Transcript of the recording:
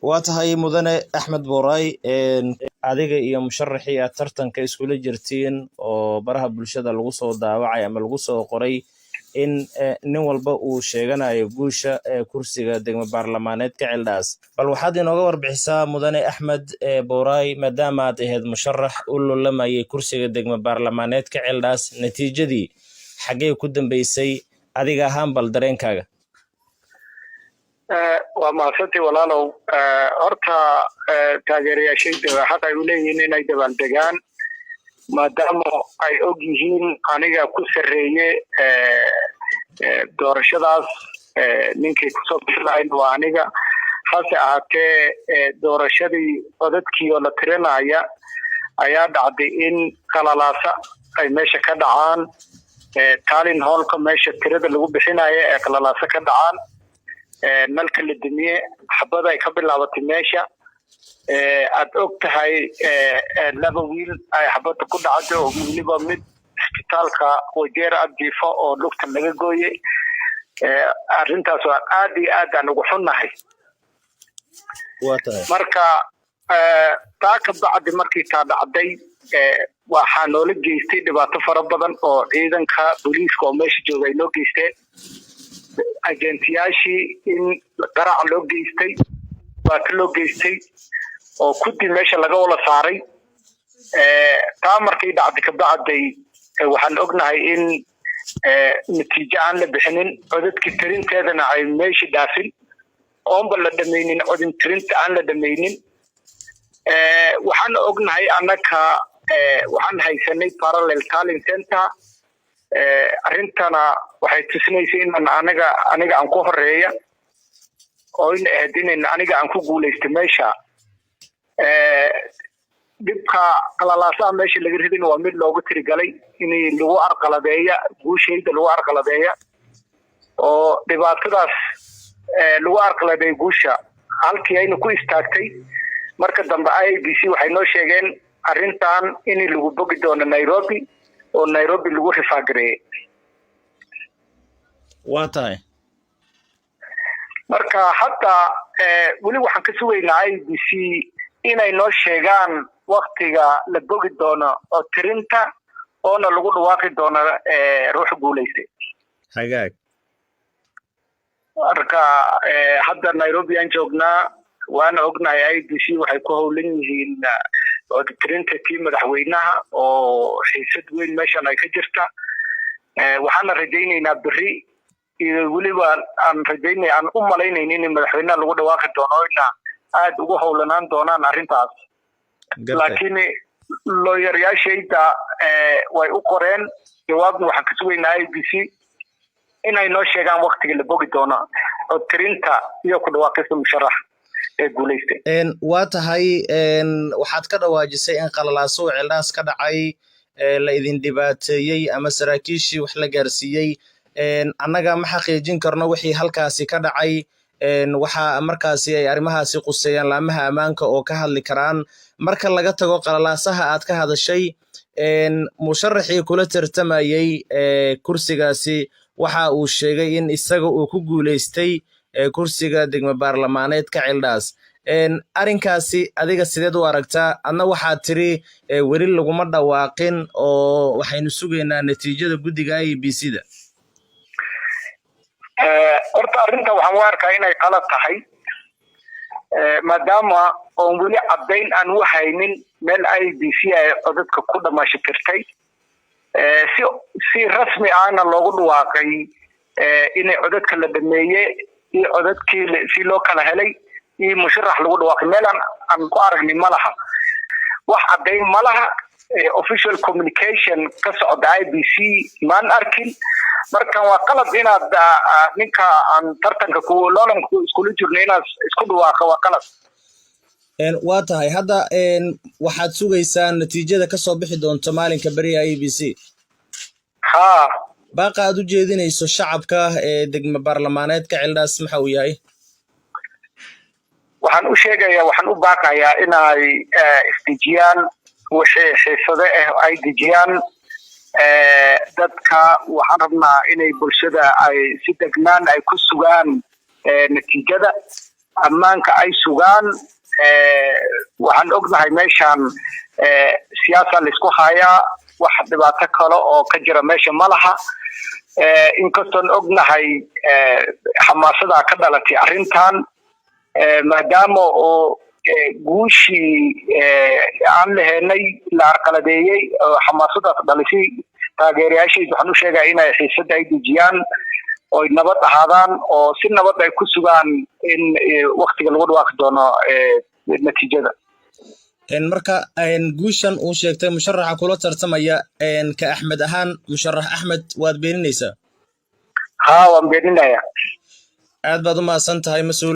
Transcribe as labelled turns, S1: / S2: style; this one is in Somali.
S1: واتهاي مدن أحمد بوراي adiga iyo musharaxii aad tartanka iskula jirtiin oo baraha bulshada lagu soo daawacay ama lagu soo qoray in nin walba uu sheeganayo guusha kursiga degmo baarlamaaneedka Cildhaas bal waxaad inooga warbixisaa mudane Axmed Booraay maadaama aad ahayd musharax u lulamayay kursiga degmo baarlamaaneedka Cildhaas natiijadii xagee ku dambeysay adiga ahaan bal dareenkaaga
S2: waa maasantay walaalow horta taageerayaashayda xaq ay u leeyihiin inay dabaaldegaan maadaama ay og yihiin aniga ku sarreeye doorashadaas ninkii kusoo bixinayn waa aniga hase ahaatee doorashadii codadkii oo la tirinaya ayaa dhacday in qalalaasa ay meesha ka dhacaan taalin hallka meesha tirada lagu bixinayo ee qalalaasa ka dhacaan nalka la damiye xabada ay ka bilaabatay meesha aad og tahay laba wiil ay xabada ku dhacday oo weliba mid isbitaalka wajeer adjiifo oo lugta laga gooyay arrintaas waa aad iyo aad aan ugu xunnahay marka taa ka bacdi markii taa dhacday waxaa noola geystay dhibaato fara badan oo ciidanka booliiska oo meesha jooga ay noo geysteen agentiyaashii in qarac loo geystay waata loo geystay oo kudi meesha laga wala saaray taa markay dhacday ka bacday waxaan ognahay in natiijo aan la bixinin codadkii tirinteedana ay meeshii dhaafin oonba la dhamaynin codin tirinta aan la dhamaynin waxaan ognahay annaka waxaan haysanay parallel talent center arrintana waxay tusinaysay in aniga aan ku horeeya oo in ahayd in aniga aan ku guuleystay meesha dhibka qalalaasaha meesha laga ridin waa mid loogu tirigalay in lagu arqaladeeya guushayda lagu arqaladeeya oo dhibaatadaas lagu arqaladeeya guusha halkii ayna ku istaagtay marka dambe IEBC waxay noo sheegeen arrintan in lagu bogi doono Nairobi oo Nairobi lagu rifaagareeyay
S1: waa tahay
S2: marka hadda wali waxaan ka sugaynaa IEBC inay noo sheegaan waqtiga la bogi doono oo tirinta oo lagu dhawaaqi doono ruux guuleystay
S1: hagaag
S2: marka hadda Nairobi aan joognaa waana ognahay IEBC waxay ku howlan yihiin tirinta kii madaxweynaha oo xiisad weyn meeshan ay ka jirta waxaan rajaynaynaa bari iyo waliba aan rajaynay aan u malaynay in madaxweynaha lagu dhawaaqi doono ina aad ugu howlanaan doonaan arrintaas laakiin looyaryaashayda way u qoreen jawaabna waxaan ka sugaynaa IEBC inay noo sheegaan waqtiga la bogi doono oo tirinta iyo ku dhawaaqista musharax guuleystay
S1: waa tahay waxaad ka dhawaajisay in qalalaaso Cildhaas ka dhacay la idin dhibaateeyay ama saraakiishii wax la gaarsiiyay annaga ma xaqiijin karno wixii halkaasi ka dhacay waxa markaasi ay arrimahaasi quseeyaan laamaha ammaanka oo ka hadli karaan marka laga tago qalalaasaha aad ka hadashay musharaxii kula tartamayay kursigaasi waxa uu sheegay in isaga uu ku guuleystay kursiga degmo baarlamaaneedka Cildhaas arrinkaasi adiga sideed u aragtaa adna waxaad tiri weli laguma dhawaaqin oo waxaynu sugaynaa natiijada guddiga IEBC-da
S2: horta arrinta waxaan u arkaa inay qalad tahay maadaama oon weli caddayn aan u haynin meel IEBC ay codadka ku dhamaashtirtay si rasmi ahna loogu dhawaaqay inay codadka la dhameeyey iyo codadkii si loo kala helay iyo musharax lagu dhawaaqay meel aan ku aragnay malaha wax caddayn malaha official communication ka socda IEBC maan arkin marka waa qalad inaad ninka aan tartanka ku loolanka iskula jirno inaad isku dhawaaqo waa qalad
S1: waa tahay hadda waxaad sugaysaa natiijada ka soo bixi doonto maalinka bariga IEBC
S2: ha
S1: baaqa aad u jeedinayso shacabka degmo baarlamaaneedka Cildhaas waxa uu yahay
S2: waxaan u sheegayaa waxaan u baaqayaa inay istijiyaan wixii xiisade ay dijiyaan dadka waxaan rabnaa inay bulshada ay si degnaan ay ku sugaan natiijada ammaanka ay sugaan waxaan ognahay meeshaan siyaasa la isku hayaa wax dhibaato kale oo ka jira meesha ma laha inkastoon ognahay xamaasada ka dhalatay arrintan maadaama oo guushii aan lahaynay la arqaladeeyey oo xamaasadaas dhalisay taageerayaashiisa waxaan u sheegaa inay xiisada ay dejiyaan oo nabad ahaadaan oo si nabad ay ku sugaan in waqtiga lagu dhawaaqi doono natiijada
S1: marka guushan uu sheegtay musharaxa kula tartamaya ka Axmed ahaan musharax Axmed waad beeninaysaa
S2: waan beeninayaa
S1: aad baad u mahadsan tahay mas'uul